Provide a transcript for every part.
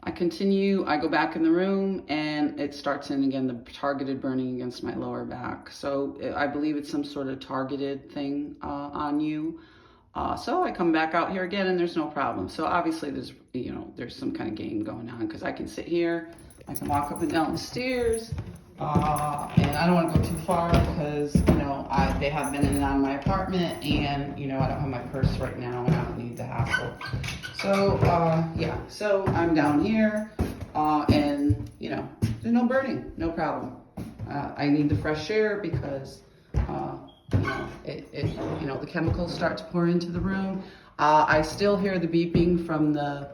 I continue, I go back in the room and it starts in again, the targeted burning against my lower back. So I believe it's some sort of targeted thing on you. So I come back out here again and there's no problem. So obviously there's some kind of game going on because I can sit here, I can walk up and down the stairs, and I don't want to go too far because, they have been in and out of my apartment and, I don't have my purse right now and I don't need the hassle. So, yeah, so I'm down here, and, there's no burning, no problem. I need the fresh air because, the chemicals start to pour into the room. I still hear the beeping from the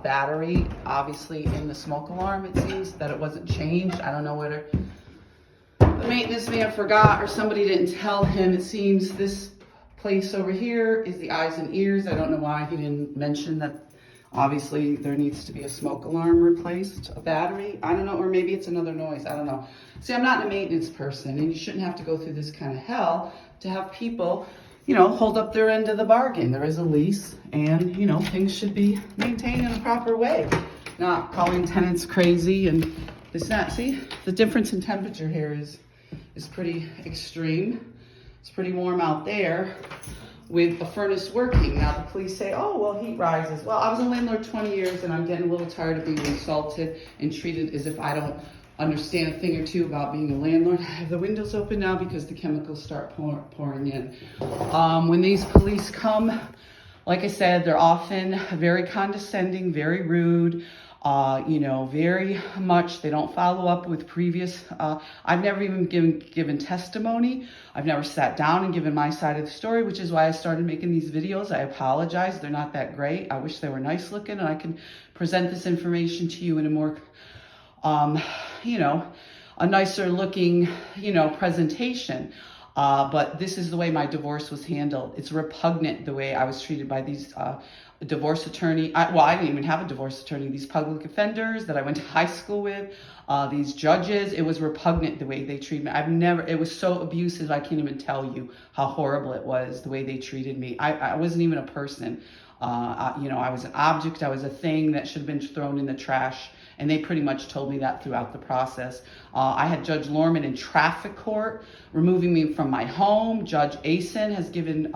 battery, obviously in the smoke alarm. It seems that it wasn't changed. I don't know whether the maintenance man forgot or somebody didn't tell him. It seems this place over here is the eyes and ears. I don't know why he didn't mention that. Obviously there needs to be a smoke alarm replaced, a battery. I don't know, or maybe it's another noise. I don't know. See, I'm not a maintenance person and you shouldn't have to go through this kind of hell to have people, hold up their end of the bargain. There is a lease and, things should be maintained in a proper way. Not calling tenants crazy and this, that. See, the difference in temperature here is pretty extreme. It's pretty warm out there with a furnace working. Now the police say, oh, well, heat rises. Well, I was a landlord 20 years and I'm getting a little tired of being insulted and treated as if I don't understand a thing or two about being a landlord. I have the windows open now because the chemicals start pouring in. When these police come, like I said, they're often very condescending, very rude, very much, they don't follow up with previous, I've never even given testimony. I've never sat down and given my side of the story, which is why I started making these videos. I apologize. They're not that great. I wish they were nice looking and I can present this information to you in a more, a nicer looking, presentation. But this is the way my divorce was handled. It's repugnant the way I was treated by these divorce attorney. I didn't even have a divorce attorney. These public offenders that I went to high school with, these judges, it was repugnant the way they treated me. It was so abusive. I can't even tell you how horrible it was the way they treated me. I wasn't even a person. I was an object. I was a thing that should have been thrown in the trash. And they pretty much told me that throughout the process. I had Judge Lorman in traffic court, removing me from my home. Judge Asen has given,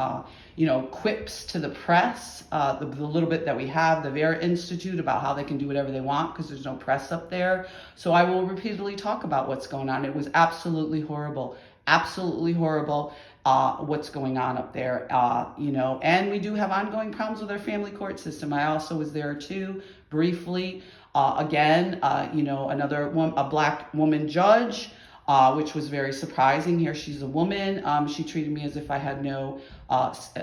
quips to the press, the little bit that we have, the Vera Institute, about how they can do whatever they want because there's no press up there. So I will repeatedly talk about what's going on. It was absolutely horrible, what's going on up there, and we do have ongoing problems with our family court system. I also was there too, briefly. A black woman judge, which was very surprising. Here she's a woman. She treated me as if I had no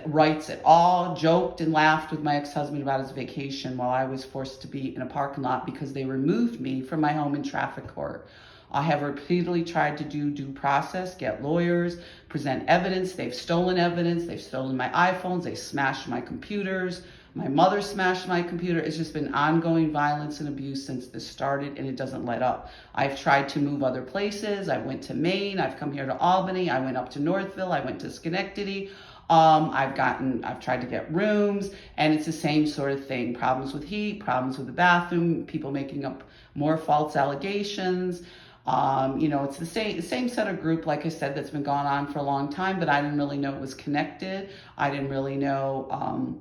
rights at all, joked and laughed with my ex-husband about his vacation while I was forced to be in a parking lot because they removed me from my home in traffic court. I have repeatedly tried to do due process, get lawyers, present evidence. They've stolen evidence. They've stolen my iPhones. They smashed my computers. My mother smashed my computer. It's just been ongoing violence and abuse since this started, and it doesn't let up. I've tried to move other places. I went to Maine. I've come here to Albany. I went up to Northville. I went to Schenectady. I've tried to get rooms, and it's the same sort of thing. Problems with heat, problems with the bathroom, people making up more false allegations. It's the same set of group, like I said, that's been going on for a long time, but I didn't really know it was connected. I didn't really know,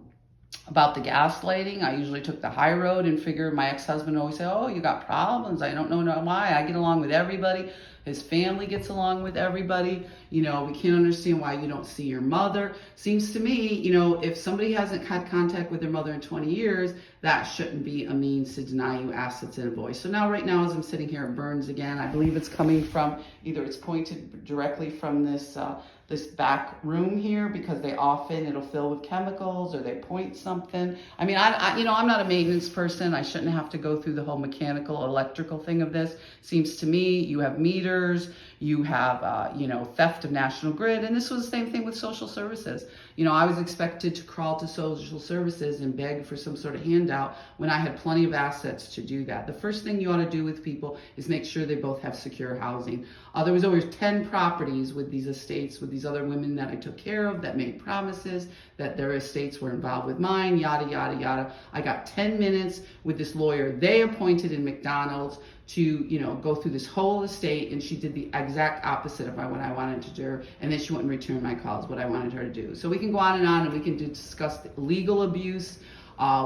about the gaslighting. I usually took the high road and figure my ex-husband always said, oh, you got problems. I don't know why. I get along with everybody. His family gets along with everybody. We can't understand why you don't see your mother. Seems to me, if somebody hasn't had contact with their mother in 20 years, that shouldn't be a means to deny you assets and a voice. So now right now as I'm sitting here, it burns again. I believe it's coming from, either it's pointed directly from this back room here because it'll fill with chemicals or they point something. I mean, I'm not a maintenance person. I shouldn't have to go through the whole mechanical, electrical thing of this. Seems to me you have meters, you have, theft of National Grid. And this was the same thing with social services. I was expected to crawl to social services and beg for some sort of handout when I had plenty of assets to do that. The first thing you ought to do with people is make sure they both have secure housing. There was over 10 properties with these estates, with these other women that I took care of that made promises that their estates were involved with mine, yada, yada, yada. I got 10 minutes with this lawyer they appointed in McDonald's to, you know, go through this whole estate, and she did the exact opposite of what I wanted to do, and then she wouldn't return my calls, what I wanted her to do. So we can go on, and we can discuss the legal abuse.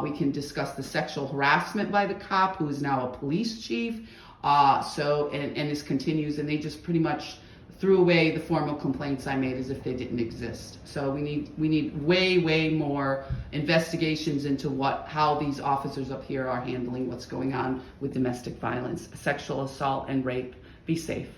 We can discuss the sexual harassment by the cop, who is now a police chief. And this continues, and they just pretty much threw away the formal complaints I made as if they didn't exist. So we need way more investigations into how these officers up here are handling what's going on with domestic violence, sexual assault, and rape. Be safe.